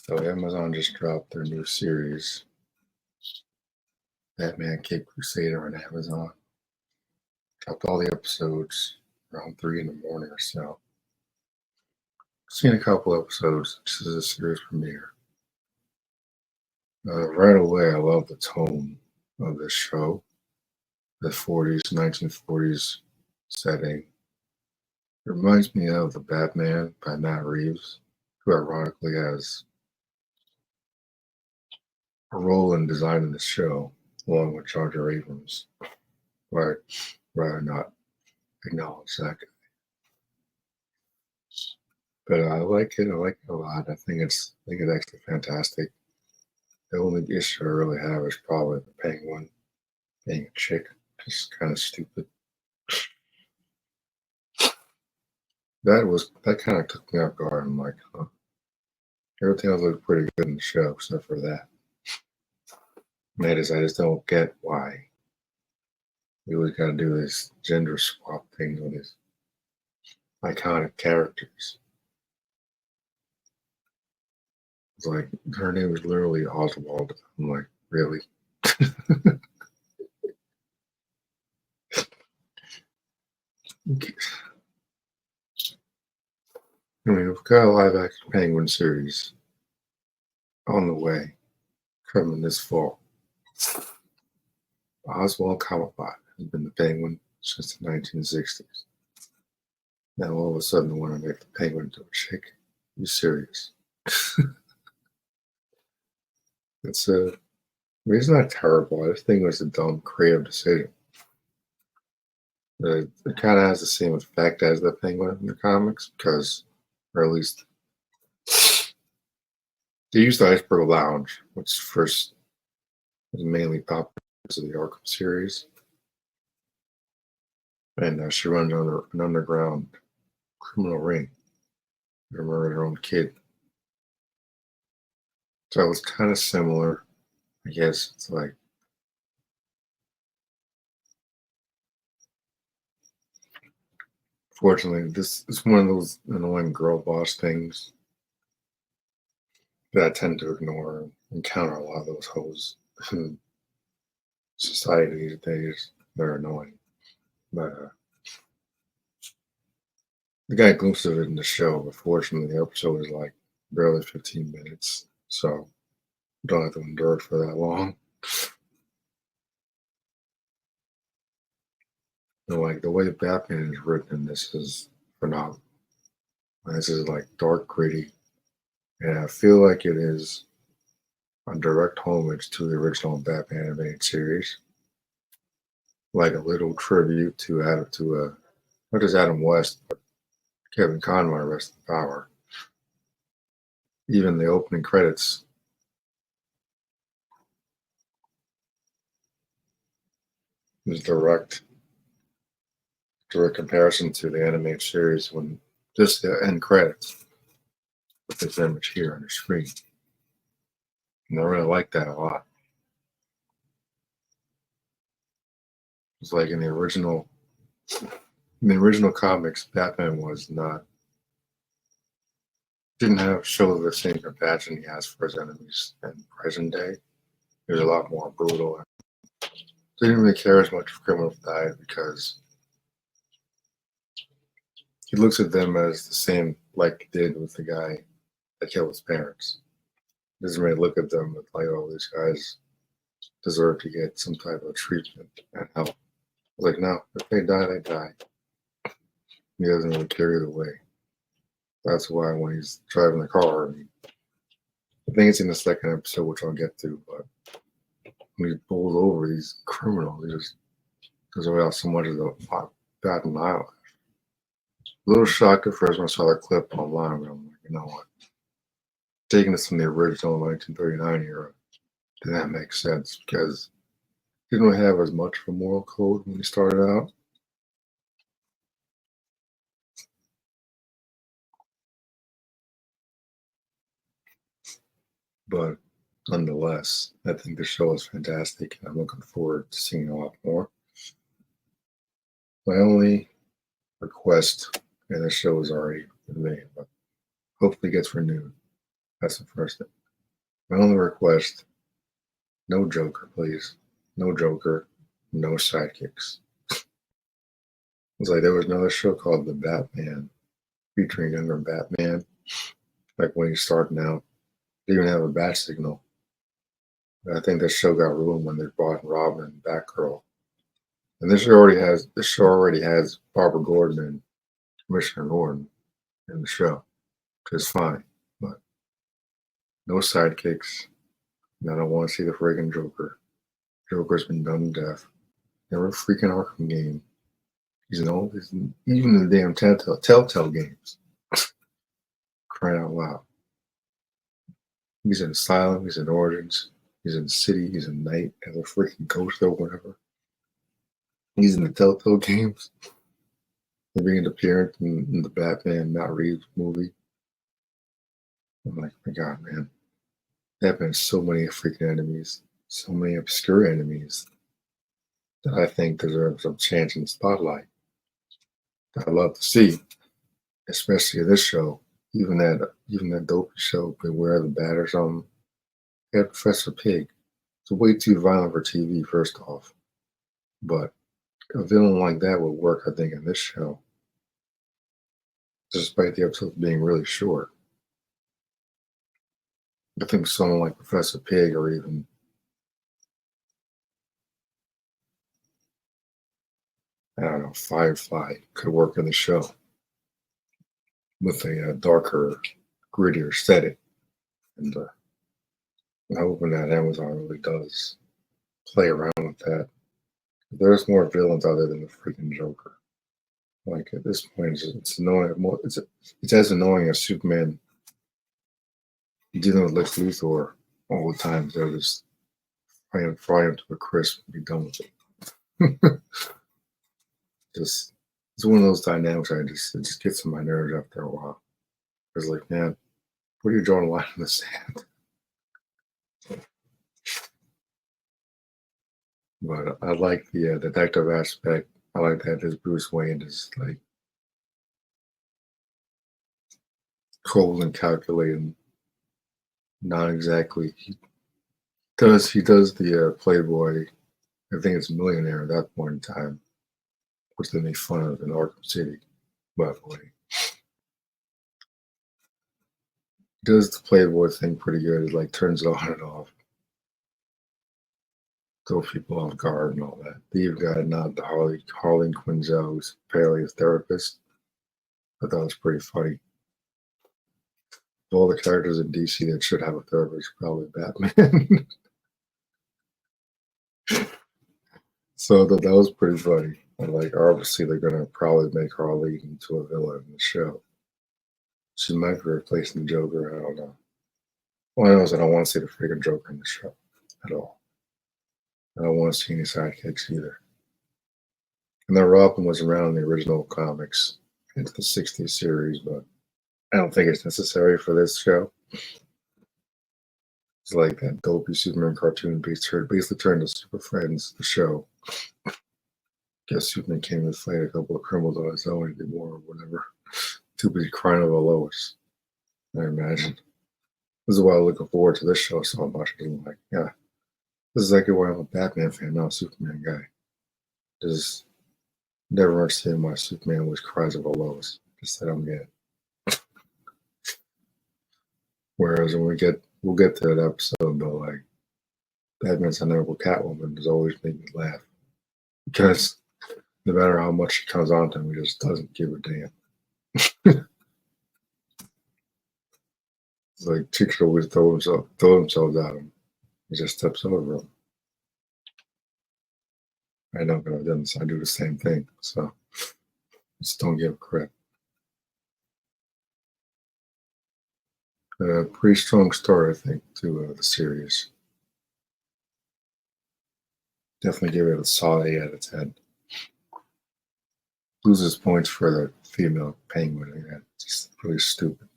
So Amazon just dropped their new series, Batman Cape Crusader, on Amazon. Dropped all the episodes around 3 in the morning or so. Seen a couple episodes. This is a series premiere. Right away, I love the tone of this show. The 1940s setting. It reminds me of The Batman by Matt Reeves, who ironically has a role in designing the show, along with Jar Jar Abrams. But I'd rather not acknowledge that. But I like it. I like it a lot. I think it's actually fantastic. The only issue I really have is probably the Penguin being a chick. Just kind of stupid. That kind of took me off guard. I'm like, huh. Everything else looked pretty good in the show except for that. And I just don't get why we always got to do this gender swap thing with these iconic characters. It's like her name was literally Oswald. I'm like, really? I mean, we've got a live action Penguin series on the way, coming this fall. Oswald Cobblepot has been the Penguin since the 1960s. Now all of a sudden they want to make the Penguin into a chick. Are you serious? It's it's not terrible. I just think it was a dumb, creative decision. It kind of has the same effect as the Penguin in the comics, because, or at least, they used the Iceberg Lounge, which first was mainly popular because of the Arkham series. And she runs an underground criminal ring to murder her own kid. So it was kind of similar. I guess it's like, fortunately, this is one of those annoying girl boss things that I tend to ignore and encounter a lot of those hoes in society these days. They're annoying. But I got a glimpse of it in the show, but fortunately, the episode is like barely 15 minutes. So don't have to endure it for that long. And like the way Batman is written in this is phenomenal. This is like dark, gritty, and I feel like it is a direct homage to the original Batman animated series, like a little tribute to not just Adam West, but Kevin Conroy, rest in power. Even the opening credits is direct comparison to the animated series when just the end credits with this image here on the screen. And I really like that a lot. It's like in the original comics, Batman didn't show the same compassion he has for his enemies in present day. He was a lot more brutal. They didn't really care as much if criminals died because he looks at them as the same like he did with the guy that killed his parents. He doesn't really look at them with like, oh, these guys deserve to get some type of treatment and help. Like, no, if they die, they die. He doesn't really care either way. That's why when he's driving the car, I think it's in the second episode, which I'll get to, but when he pulls over these criminals, he just goes away out so much as a bat an eyelash. A little shocked at first when I saw that clip online, but I'm like, you know what? Taking this from the original 1939 era, did that make sense? Because he didn't really have as much of a moral code when he started out. But nonetheless, I think the show is fantastic, and I'm looking forward to seeing a lot more. My only request, and the show is already been made, but hopefully gets renewed. That's the first thing. My only request: no Joker, please. No Joker, no sidekicks. It's like there was another show called The Batman, featuring younger Batman, like when he's starting out. They even have a bat signal. I think that show got ruined when they brought in Robin and Batgirl. And this show already has Barbara Gordon and Commissioner Gordon in the show, which is fine. But no sidekicks. And I don't want to see the friggin' Joker. Joker's been done to death. Never a freaking Arkham game. He's even the damn Telltale games. Crying out loud. He's in Asylum, he's in Origins, he's in City, he's in Night as a freaking ghost or whatever. He's in the Telltale games. He's being an appearance in the Batman Matt Reeves movie. I'm like, my God, man. Batman's so many freaking enemies, so many obscure enemies that I think deserve some chance in the spotlight. That I love to see, especially in this show. Even that dopey show, Beware the Bat or something. They had Professor Pig. It's way too violent for TV, first off. But a villain like that would work, I think, in this show. Despite the episodes being really short. I think someone like Professor Pig or even I don't know, Firefly could work in the show with a darker, grittier setting. And I'm hoping that Amazon really does play around with that. There's more villains other than the freaking Joker. Like at this point, it's annoying. It's as annoying as Superman dealing with Lex Luthor all the time. They'll just fry him to a crisp and be done with it. Just it's one of those dynamics. It just gets on my nerves after a while. It's like, man, where are you drawing a line in the sand? But I like the detective aspect. I like that this Bruce Wayne is like cold and calculating. Not exactly. He does the Playboy. I think it's millionaire at that point in time, which they make fun of in Arkham City. By the way, he does the Playboy thing pretty good. It like turns it on and off, throw people off guard and all that. The evil guy, not the Harley Quinzel, who's apparently a therapist. I thought it was pretty funny. Of all the characters in DC that should have a therapist, probably Batman. So that was pretty funny. And like, obviously, they're gonna probably make Harley into a villain in the show. She might be replacing the Joker. I don't know. All I know is I don't want to see the freaking Joker in the show at all. I don't want to see any sidekicks either. And then Robin was around in the original comics into the '60s series, but I don't think it's necessary for this show. It's like that dopey Superman cartoon basically turned to Super Friends, the show. Guess Superman came to fight a couple of criminals on his own anymore or whatever. Too busy crying over Lois, I imagine. This is why I'm looking forward to this show so much. I'm like, yeah, this is exactly why I'm a Batman fan, not a Superman guy. Just never understand why Superman always cries over Lois. Just I don't get it. Whereas we'll get to that episode, but like Batman's unethical Catwoman does always make me laugh because no matter how much she comes on to him, he just doesn't give a damn. It's like chicks always throw themselves at him. He just steps over them. I know, but I've done this. I do the same thing. So just don't give a crap. Pretty strong start, I think, to the series. Definitely give it a solid 8 out of 10. Loses points for the female penguin. Yeah, it's just really stupid.